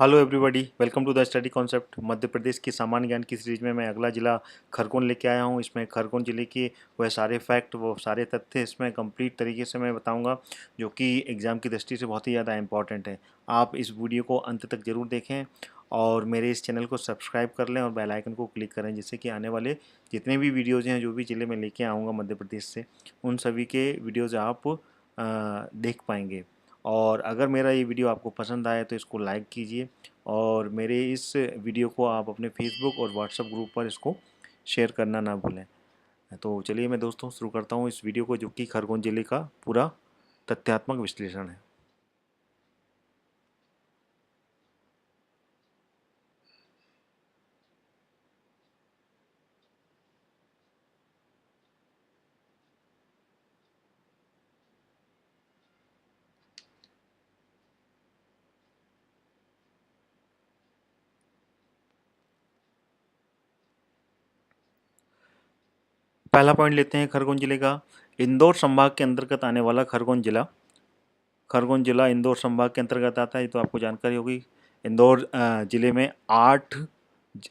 Hello everybody, welcome to the study concept. Madhya Pradesh की सामान्य ज्ञान की सीरीज में मैं अगला ज़िला खरगोन लेके आया हूँ। इसमें खरगोन ज़िले के वह सारे फैक्ट, वो सारे तथ्य इसमें कंप्लीट तरीके से मैं बताऊंगा, जो कि एग्ज़ाम की दृष्टि से बहुत ही ज़्यादा इंपॉर्टेंट है। आप इस वीडियो को अंत तक ज़रूर देखें और मेरे इस चैनल को सब्सक्राइब कर लें और बेल आइकन को क्लिक करें, जिससे कि आने वाले जितने भी वीडियोज़ हैं जो भी ज़िले में लेके आऊँगा मध्य प्रदेश से, उन सभी के वीडियोज़ आप देख पाएंगे। और अगर मेरा ये वीडियो आपको पसंद आए तो इसको लाइक कीजिए और मेरे इस वीडियो को आप अपने फेसबुक और व्हाट्सएप ग्रुप पर इसको शेयर करना ना भूलें। तो चलिए मैं दोस्तों शुरू करता हूँ इस वीडियो को, जो कि खरगोन ज़िले का पूरा तथ्यात्मक विश्लेषण है। पहला पॉइंट लेते हैं खरगोन ज़िले का। इंदौर संभाग के अंतर्गत आने वाला खरगोन जिला इंदौर संभाग के अंतर्गत आता है, ये तो आपको जानकारी होगी। इंदौर ज़िले में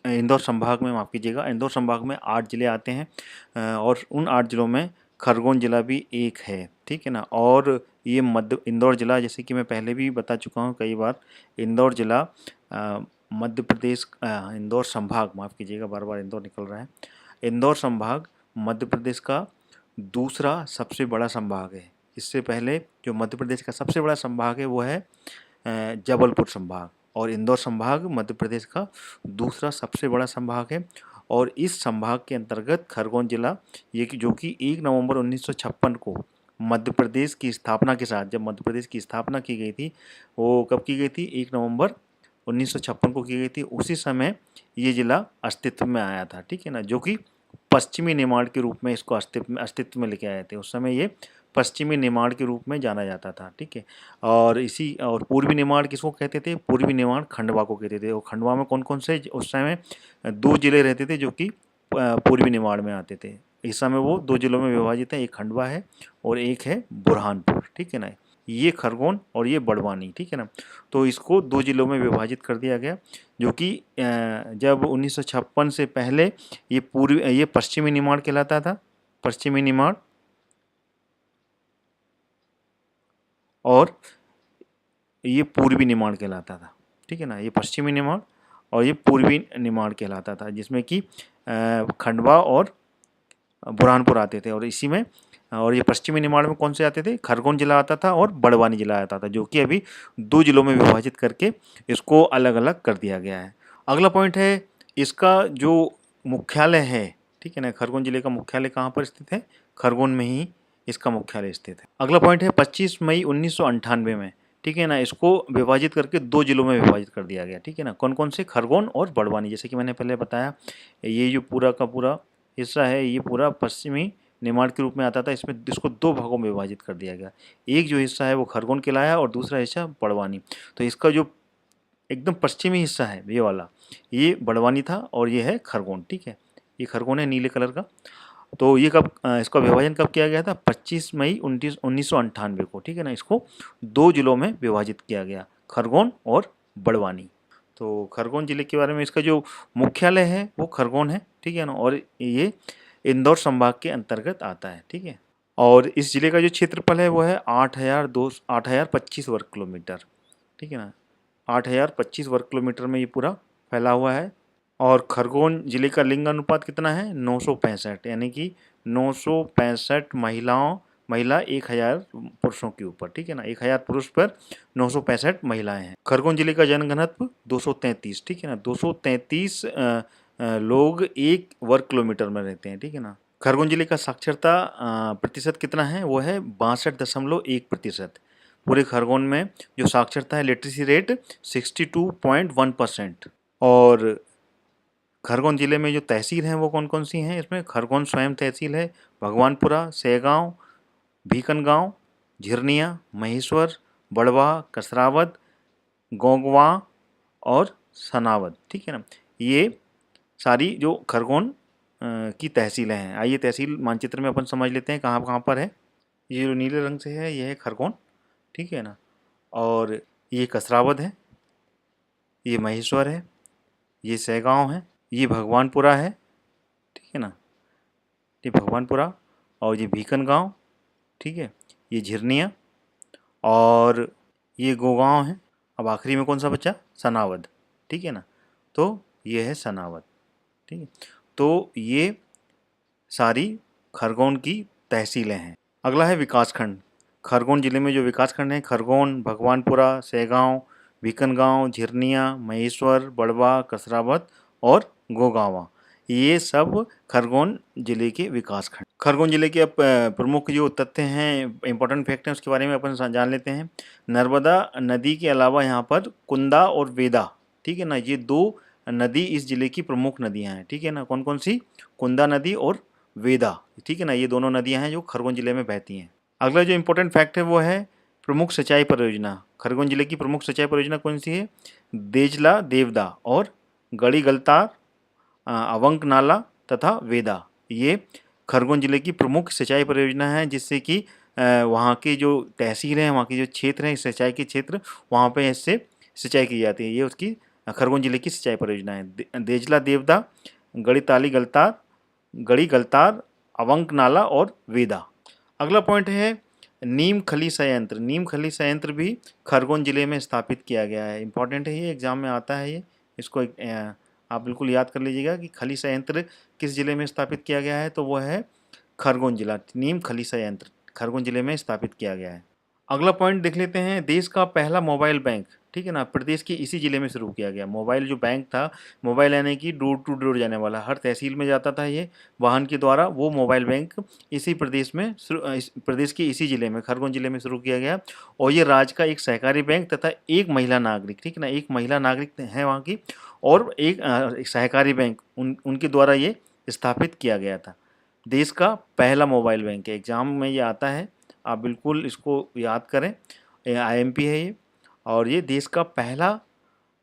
इंदौर संभाग में, माफ़ कीजिएगा, इंदौर संभाग में 8 ज़िले आते हैं और उन 8 ज़िलों में खरगोन ज़िला भी एक है, ठीक है ना। और ये इंदौर ज़िला, जैसे कि मैं पहले भी बता चुका हूँ कई बार, इंदौर ज़िला मध्य प्रदेश, इंदौर संभाग, माफ़ कीजिएगा, बार बार इंदौर निकल रहा है। इंदौर संभाग मध्य प्रदेश का दूसरा सबसे बड़ा संभाग है। इससे पहले जो मध्य प्रदेश का सबसे बड़ा संभाग है वो है जबलपुर संभाग, और इंदौर संभाग मध्य प्रदेश का दूसरा सबसे बड़ा संभाग है। और इस संभाग के अंतर्गत खरगोन जिला, ये जो कि 1 नवंबर 1956 को मध्य प्रदेश की स्थापना के साथ, जब मध्य प्रदेश की स्थापना की गई थी, वो कब की गई थी? 1 नवंबर 1956 को की गई थी। उसी समय ये जिला अस्तित्व में आया था, ठीक है ना, जो कि पश्चिमी निमाड़ के रूप में इसको अस्तित्व में लेके आए थे। उस समय ये पश्चिमी निमाड़ के रूप में जाना जाता था, ठीक है। और पूर्वी निमाड़ किसको कहते थे? पूर्वी निमाड़ खंडवा को कहते थे। और खंडवा में कौन कौन से उस समय 2 जिले रहते थे जो कि पूर्वी निमाड़ में आते थे। इस समय वो 2 जिलों में विभाजित है, एक खंडवा है और एक है बुरहानपुर, ठीक है ना। ये खरगोन और ये बड़वानी, ठीक है ना। तो इसको 2 जिलों में विभाजित कर दिया गया, जो कि जब 1956 से पहले ये पश्चिमी निमाड़ कहलाता था, पश्चिमी निमाड़, और ये पूर्वी निमाड़ कहलाता था, ठीक है ना। ये पश्चिमी निमाड़ और ये पूर्वी निमाड़ कहलाता था, जिसमें कि खंडवा और बुरहानपुर आते थे। और इसी में, और ये पश्चिमी निमाड़ में कौन से आते थे? खरगोन जिला आता था और बड़वानी जिला आता था, जो कि अभी 2 जिलों में विभाजित करके इसको अलग अलग कर दिया गया है। अगला पॉइंट है इसका जो मुख्यालय है, ठीक है ना। खरगोन जिले का मुख्यालय कहाँ पर स्थित है? खरगोन में ही इसका मुख्यालय स्थित है। अगला पॉइंट है 25 मई 1998 में, ठीक है ना, इसको विभाजित करके 2 जिलों में विभाजित कर दिया गया, ठीक है ना। कौन कौन से? खरगोन और बड़वानी। जैसे कि मैंने पहले बताया, ये जो पूरा का पूरा हिस्सा है, ये पूरा पश्चिमी निमाड़ के रूप में आता था। इसको 2 भागों में विभाजित कर दिया गया। एक जो हिस्सा है वो खरगोन कहलाया और दूसरा हिस्सा बड़वानी। तो इसका जो एकदम पश्चिमी हिस्सा है, ये वाला, ये बड़वानी था और ये है खरगोन, ठीक है। ये खरगोन है नीले कलर का। तो ये इसका विभाजन कब किया गया था? 25 मई 1998 को, ठीक है ना। इसको 2 जिलों में विभाजित किया गया, खरगोन और बड़वानी। तो खरगोन जिले के बारे में, इसका जो मुख्यालय है वो खरगोन है, ठीक है ना, और ये इंदौर संभाग के अंतर्गत आता है, ठीक है। और इस जिले का जो क्षेत्रफल है वो है 8,025 वर्ग किलोमीटर, ठीक है ना। 8,025 वर्ग किलोमीटर में ये पूरा फैला हुआ है। और खरगोन जिले का लिंग अनुपात कितना है? 965, यानी कि 965 महिला 1,000 पुरुषों के ऊपर, ठीक है ना। 1,000 पुरुष पर 965 महिलाएं हैं। खरगोन जिले का जनघनत्व 233, ठीक है ना। 233 लोग 1 वर्ग किलोमीटर में रहते हैं, ठीक है ना। खरगोन जिले का साक्षरता प्रतिशत कितना है? वो है 62.1%। पूरे खरगोन में जो साक्षरता है, लिटरेसी रेट 62.1%। और खरगोन जिले में जो तहसील हैं वो कौन कौन सी हैं? इसमें खरगोन स्वयं तहसील है, भगवानपुरा, सेगांव, भीकनगांव, झिरनिया, महेश्वर, बड़वा, कसरावद, गोंगवा और सनावद, ठीक है ना। ये सारी जो खरगोन की तहसीलें हैं। आइए तहसील मानचित्र में अपन समझ लेते हैं कहाँ कहाँ पर है। ये जो नीले रंग से है ये है खरगोन, ठीक है ना। और ये कसरावद है, ये महेश्वर है, ये सहगांव है, ये भगवानपुरा है, ठीक है ना, ये भगवानपुरा, और ये भीकन गांव, ठीक है, ये झिरनिया, और ये गोगांव है। अब आखिरी में कौन सा बचा? सनावद, ठीक है ना, तो ये है सनावद, ठीक है। तो ये सारी खरगोन की तहसीलें हैं। अगला है विकासखंड। खरगोन जिले में जो विकासखंड हैं, खरगोन, भगवानपुरा, सहगांव, भीकनगांव, झिरनिया, महेश्वर, बड़वा, कसरावत और गोगांवा, ये सब खरगोन जिले के विकासखंड। खरगोन जिले के अब प्रमुख जो तथ्य हैं, इंपॉर्टेंट फैक्ट हैं, उसके बारे में अपन जान लेते हैं। नर्मदा नदी के अलावा यहाँ पर कुंदा और वेदा, ठीक है ना, ये दो नदी इस जिले की प्रमुख नदियाँ हैं, ठीक है ना। कौन कौन सी? कुंदा नदी और वेदा, ठीक है ना, ये दोनों नदियाँ हैं जो खरगोन जिले में बहती हैं। अगला जो इम्पोर्टेंट फैक्ट है वो है प्रमुख सिंचाई परियोजना। खरगोन जिले की प्रमुख सिंचाई परियोजना कौन सी है? देजला देवदा और गड़ी गलतार, अवंक नाला तथा वेदा, ये खरगोन जिले की प्रमुख सिंचाई परियोजना है, जिससे कि वहाँ की जो तहसील है, वहाँ के जो क्षेत्र हैं, सिंचाई के क्षेत्र, वहाँ पे इससे सिंचाई की जाती है। ये उसकी खरगोन जिले की सिंचाई परियोजना है। देजला देवदा, गड़ी गलतार, अवंक नाला और वेदा। अगला पॉइंट है नीम खली संयंत्र। नीम खली संयंत्र भी खरगोन जिले में स्थापित किया गया है। इंपॉर्टेंट है, ये एग्जाम में आता है, ये इसको आप बिल्कुल याद कर लीजिएगा कि खली संयंत्र किस जिले में स्थापित किया गया है, तो वो है खरगोन जिला। नीम खली संयंत्र खरगोन जिले में स्थापित किया गया है। अगला पॉइंट देख लेते हैं, देश का पहला मोबाइल बैंक, ठीक है ना, प्रदेश के इसी जिले में शुरू किया गया। मोबाइल जो बैंक था, मोबाइल यानी कि डोर टू डोर जाने वाला, हर तहसील में जाता था ये वाहन के द्वारा, वो मोबाइल बैंक इसी प्रदेश में प्रदेश के इसी जिले में, खरगोन जिले में शुरू किया गया। और ये राज्य का एक सहकारी बैंक तथा एक महिला नागरिक, ठीक है ना, एक महिला नागरिक है वहाँ की, और एक सहकारी बैंक उनके द्वारा ये स्थापित किया गया था। देश का पहला मोबाइल बैंक है, एग्जाम में ये आता है, आप बिल्कुल इसको याद करें। IMP है ये, और ये देश का पहला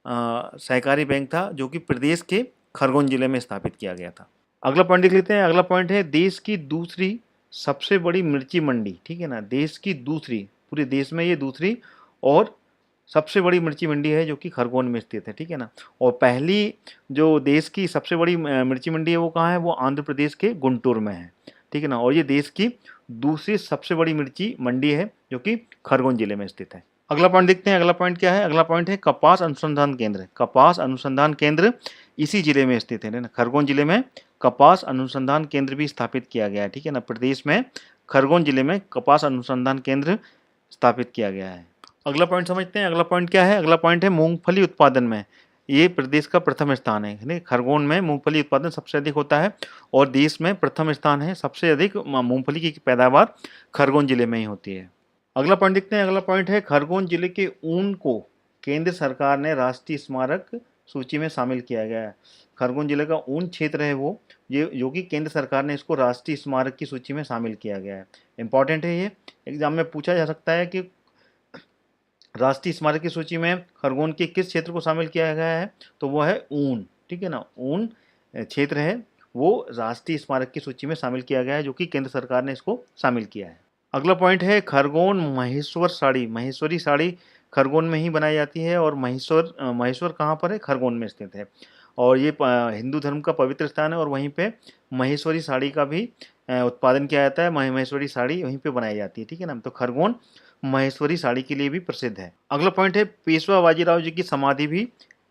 सहकारी बैंक था जो कि प्रदेश के खरगोन जिले में स्थापित किया गया था। अगला पॉइंट देख लेते हैं। अगला पॉइंट है देश की दूसरी सबसे बड़ी मिर्ची मंडी, ठीक है ना, देश की दूसरी, पूरे देश में ये दूसरी और सबसे बड़ी मिर्ची मंडी है जो कि खरगोन में स्थित है, ठीक है ना। और पहली जो देश की सबसे बड़ी मिर्ची मंडी है वो कहाँ है? वो आंध्र प्रदेश के गुंटूर में है, ठीक है ना। और ये देश की दूसरी सबसे बड़ी मिर्ची मंडी है जो कि खरगोन जिले में स्थित है। अगला पॉइंट देखते हैं। अगला पॉइंट क्या है? अगला पॉइंट है कपास अनुसंधान केंद्र। कपास अनुसंधान केंद्र इसी जिले में स्थित है ना, खरगोन जिले में कपास अनुसंधान केंद्र भी स्थापित किया गया है, ठीक है ना। प्रदेश में खरगोन जिले में कपास अनुसंधान केंद्र स्थापित किया गया है। अगला पॉइंट समझते हैं। अगला पॉइंट क्या है? अगला पॉइंट है मूंगफली उत्पादन में ये प्रदेश का प्रथम स्थान है। खरगोन में मूंगफली उत्पादन सबसे अधिक होता है और देश में प्रथम स्थान है। सबसे अधिक मूंगफली की पैदावार खरगोन जिले में ही होती है। अगला पॉइंट देखते हैं। अगला पॉइंट है खरगोन जिले के ऊन को केंद्र सरकार ने राष्ट्रीय स्मारक सूची में शामिल किया गया है। खरगोन जिले का ऊन क्षेत्र है वो, ये जो कि केंद्र सरकार ने इसको राष्ट्रीय स्मारक की सूची में शामिल किया गया है। इंपॉर्टेंट है ये, एग्जाम में पूछा जा सकता है कि राष्ट्रीय स्मारक की सूची में खरगोन के किस क्षेत्र को शामिल किया गया है, तो वो है ऊन, ठीक है ना। ऊन क्षेत्र है वो राष्ट्रीय स्मारक की सूची में शामिल किया गया है, जो कि केंद्र सरकार ने इसको शामिल किया है। अगला पॉइंट है खरगोन महेश्वर साड़ी। महेश्वरी साड़ी खरगोन में ही बनाई जाती है और महेश्वर कहाँ पर है? खरगोन में स्थित है। और ये हिंदू धर्म का पवित्र स्थान है और वहीं पे महेश्वरी साड़ी का भी उत्पादन किया जाता है। महेश्वरी साड़ी वहीं पे बनाई जाती है, ठीक है ना। तो खरगोन महेश्वरी साड़ी के लिए भी प्रसिद्ध है। अगला पॉइंट है पेशवा बाजीराव जी की समाधि भी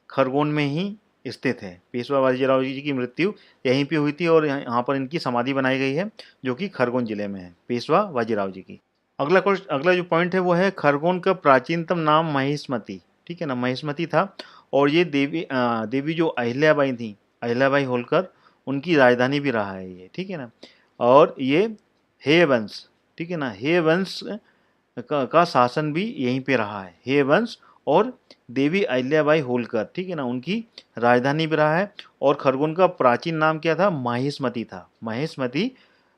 खरगोन में ही स्थित है। पेशवा बाजीराव जी की मृत्यु यहीं पे हुई थी और यहाँ पर इनकी समाधि बनाई गई है जो कि खरगोन जिले में है, पेशवा बाजीराव जी की। अगला जो पॉइंट है वो है खरगोन का प्राचीनतम नाम महेशमती, ठीक है ना, महेशमती था। और ये देवी जो अहिल्याबाई थी, अहिल्याबाई होलकर, उनकी राजधानी भी रहा है ये, ठीक है ना। और ये हे वंश, ठीक है ना, हे वंश का शासन भी यहीं पे रहा है। हे वंश और देवी अहिल्याबाई होलकर, ठीक है ना, उनकी राजधानी भी रहा है। और खरगोन का प्राचीन नाम क्या था? महेशमती था। महेशमती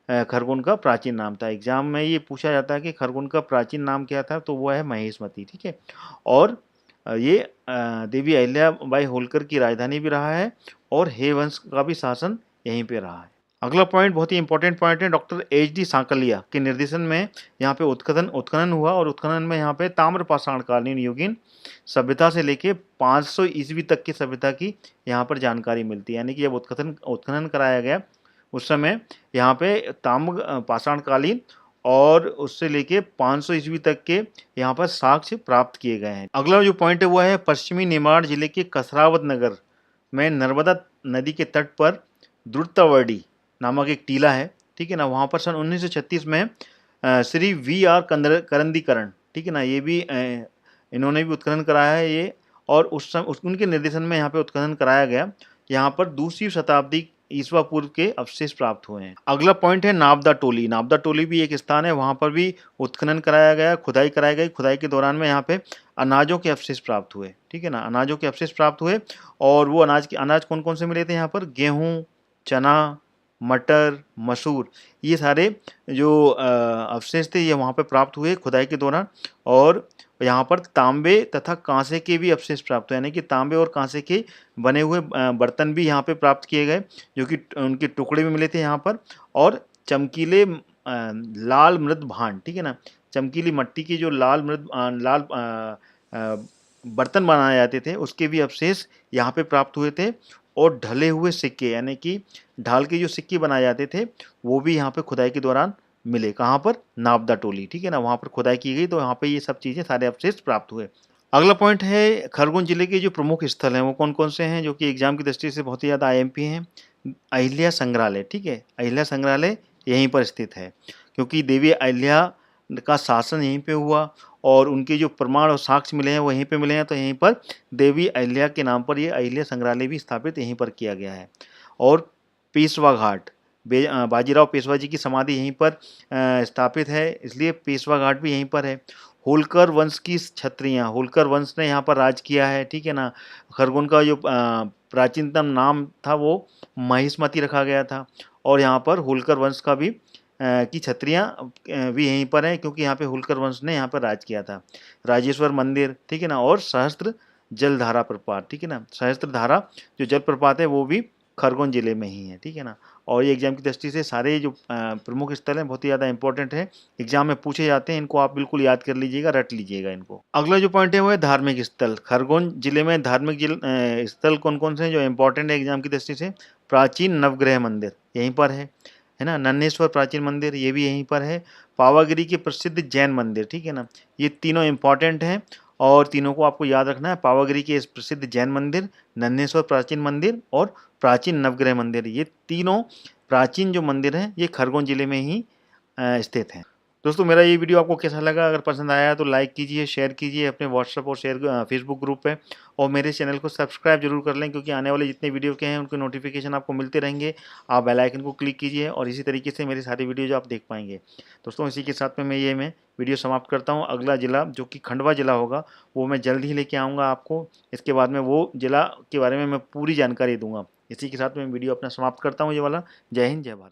खरगोन का प्राचीन नाम था। एग्जाम में ये पूछा जाता है कि खरगोन का प्राचीन नाम क्या था, तो वो है महेशमती, ठीक है। और ये देवी अहिल्याबाई होलकर की राजधानी भी रहा है और हे वंश का भी शासन यहीं पे रहा है। अगला पॉइंट बहुत ही इंपॉर्टेंट पॉइंट है, डॉक्टर एच.डी. सांकलिया के निर्देशन में यहाँ पे उत्खनन हुआ और उत्खनन में यहाँ पे ताम्रपाषाणकालीन युगीन सभ्यता से लेके 500 ईस्वी तक की सभ्यता की यहाँ पर जानकारी मिलती है। यानी कि जब उत्खनन कराया गया उस समय यहाँ पे ताम्र पाषाणकालीन और उससे लेके 500 ईस्वी तक के यहाँ पर साक्ष्य प्राप्त किए गए हैं। अगला जो पॉइंट है वो है पश्चिमी निमाड़ जिले के कसरावत नगर में नर्मदा नदी के तट पर द्रुतवर्डी नामक एक टीला है, ठीक है ना। वहाँ पर सन 1936 में श्री V.R. करंदीकरण, ठीक है ना, ये भी इन्होंने भी उत्खनन कराया है ये, और उनके निर्देशन में यहाँ पे उत्खनन कराया गया। यहाँ पर दूसरी शताब्दी ईसवा पूर्व के अवशेष प्राप्त हुए हैं। अगला पॉइंट है नाबदा टोली। नाबदा टोली भी एक स्थान है, वहाँ पर भी उत्खनन कराया गया, खुदाई कराई गई। खुदाई के दौरान में यहाँ पे अनाजों के अवशेष प्राप्त हुए, ठीक है ना, अनाजों के अवशेष प्राप्त हुए। और वो अनाज कौन कौन से मिले थे यहाँ पर? गेहूँ, चना, मटर, मसूर, ये सारे जो अवशेष थे ये वहाँ पे प्राप्त हुए खुदाई के दौरान। और यहाँ पर तांबे तथा कांसे के भी अवशेष प्राप्त हुए, यानी कि तांबे और कांसे के बने हुए बर्तन भी यहाँ पे प्राप्त किए गए, जो कि उनके टुकड़े भी मिले थे यहाँ पर। और चमकीले लाल मृद भांड, ठीक है ना, चमकीली मिट्टी की जो लाल बर्तन बनाए जाते थे उसके भी अवशेष यहाँ पे प्राप्त हुए थे। और ढले हुए सिक्के, यानी कि ढाल के जो सिक्के बनाए जाते थे वो भी यहाँ पे खुदाई के दौरान मिले। कहाँ पर? नाबदा टोली, ठीक है ना, वहाँ पर खुदाई की गई तो यहाँ पे ये सब चीज़ें, सारे अवशेष प्राप्त हुए। अगला पॉइंट है खरगोन जिले के जो प्रमुख स्थल हैं वो कौन कौन से हैं, जो कि एग्जाम की दृष्टि से बहुत ही ज़्यादा IMP हैं। अहिल्या संग्रहालय, ठीक है, अहिल्या संग्रहालय यहीं पर स्थित है, क्योंकि देवी अहिल्या का शासन यहीं पे हुआ और उनके जो प्रमाण और साक्ष्य मिले हैं वो यहीं पे मिले हैं। तो यहीं पर देवी अहिल्या के नाम पर ये अहिल्या संग्रहालय भी स्थापित यहीं पर किया गया है। और पेशवा घाट, बाजीराव पेशवा जी की समाधि यहीं पर स्थापित है, इसलिए पेशवा घाट भी यहीं पर है। होलकर वंश की छत्रियाँ, होलकर वंश ने यहाँ पर राज किया है, ठीक है ना। खरगोन का जो प्राचीनतम नाम था वो महिष्मती रखा गया था। और यहाँ पर होलकर वंश का भी की छत्रियाँ भी यहीं पर हैं, क्योंकि यहाँ पे होलकर वंश ने यहाँ पर राज किया था। राजेश्वर मंदिर, ठीक है ना, और सहस्त्र जलधारा प्रपात, ठीक है ना, सहस्त्र धारा जो जलप्रपात है वो भी खरगोन जिले में ही है, ठीक है ना। और ये एग्जाम की दृष्टि से सारे जो प्रमुख स्थल हैं बहुत ही ज़्यादा इंपॉर्टेंट है, एग्जाम में पूछे जाते हैं, इनको आप बिल्कुल याद कर लीजिएगा, रट लीजिएगा इनको। अगला जो पॉइंट है वो है धार्मिक स्थल। खरगोन जिले में धार्मिक स्थल कौन कौन से हैं जो इंपॉर्टेंट है एग्जाम की दृष्टि से? प्राचीन नवग्रह मंदिर यहीं पर है ना। नन्हेश्वर प्राचीन मंदिर ये भी यहीं पर है। पावागिरी के प्रसिद्ध जैन मंदिर, ठीक है ना, ये तीनों इंपॉर्टेंट हैं और तीनों को आपको याद रखना है। पावागिरी के प्रसिद्ध जैन मंदिर, नन्हेश्वर प्राचीन मंदिर और प्राचीन नवग्रह मंदिर, ये तीनों प्राचीन जो मंदिर हैं ये खरगोन जिले में ही स्थित हैं। दोस्तों मेरा ये वीडियो आपको कैसा लगा? अगर पसंद आया तो लाइक कीजिए, शेयर कीजिए अपने व्हाट्सएप और फेसबुक ग्रुप पे, और मेरे चैनल को सब्सक्राइब जरूर कर लें, क्योंकि आने वाले जितने वीडियो के हैं उनके नोटिफिकेशन आपको मिलते रहेंगे। आप बेल आइकन को क्लिक कीजिए और इसी तरीके से मेरे सारे वीडियोज आप देख पाएंगे। दोस्तों इसी के साथ में मैं वीडियो समाप्त करता हूँ। अगला जिला जो कि खंडवा जिला होगा वो मैं जल्द ही लेके आऊँगा आपको। इसके बाद में वो जिला के बारे में मैं पूरी जानकारी दूंगा। इसी के साथ मैं वीडियो अपना समाप्त करता हूँ ये वाला। जय हिंद, जय भारत।